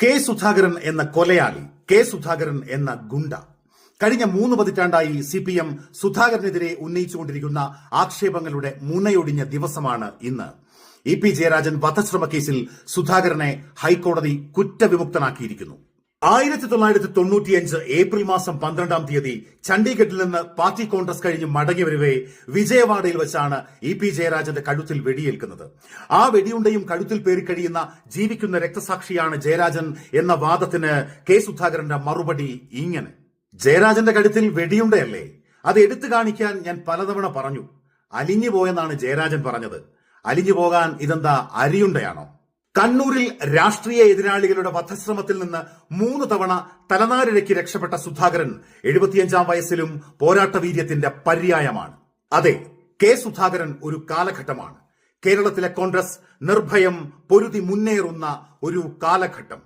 K Sudhakaran എന്ന കൊലയാളി, K Sudhakaran എന്ന ഗുണ്ട. കഴിഞ്ഞ 3 പതിറ്റാണ്ടായി CPM സുധാകരനെതിരെ ഉന്നയിച്ചുകൊണ്ടിരിക്കുന്ന ആക്ഷേപങ്ങളുടെ മുനയൊടിഞ്ഞ ദിവസമാണ് ഇന്ന്. EP ജയരാജൻ വധശ്രമ കേസിൽ സുധാകരനെ ഹൈക്കോടതി കുറ്റവിമുക്തനാക്കിയിരിക്കുന്നു. 1995 ഏപ്രിൽ മാസം 12-ാം തീയതി ചണ്ഡീഗഡിൽ നിന്ന് പാർട്ടി കോൺഗ്രസ് കഴിഞ്ഞ് മടങ്ങിവരവെ വിജയവാഡയിൽ വെച്ചാണ് EP ജയരാജന്റെ കഴുത്തിൽ വെടിയേൽക്കുന്നത്. ആ വെടിയുണ്ടയും കഴുത്തിൽ പേറിക്കഴിയുന്ന ജീവിക്കുന്ന രക്തസാക്ഷിയാണ് ജയരാജൻ എന്ന വാദത്തിന് കെ സുധാകരന്റെ മറുപടി ഇങ്ങനെ: ജയരാജന്റെ കഴുത്തിൽ വെടിയുണ്ടയല്ലേ, അത് എടുത്തു കാണിക്കാൻ ഞാൻ പലതവണ പറഞ്ഞു. അലിഞ്ഞു പോയെന്നാണ് ജയരാജൻ പറഞ്ഞത്. അലിഞ്ഞു പോകാൻ ഇതെന്താ അരിയുണ്ടയാണോ? കണ്ണൂരിൽ രാഷ്ട്രീയ എതിരാളികളുടെ വധശ്രമത്തിൽ നിന്ന് 3 തവണ തലനാരിഴയ്ക്ക് രക്ഷപ്പെട്ട സുധാകരൻ 75-ാം വയസ്സിലും പോരാട്ടവീര്യത്തിന്റെ പര്യായമാണ്. അതെ, കെ സുധാകരൻ ഒരു കാലഘട്ടമാണ്. കേരളത്തിലെ കോൺഗ്രസ് നിർഭയം പൊരുതി മുന്നേറുന്ന ഒരു കാലഘട്ടം.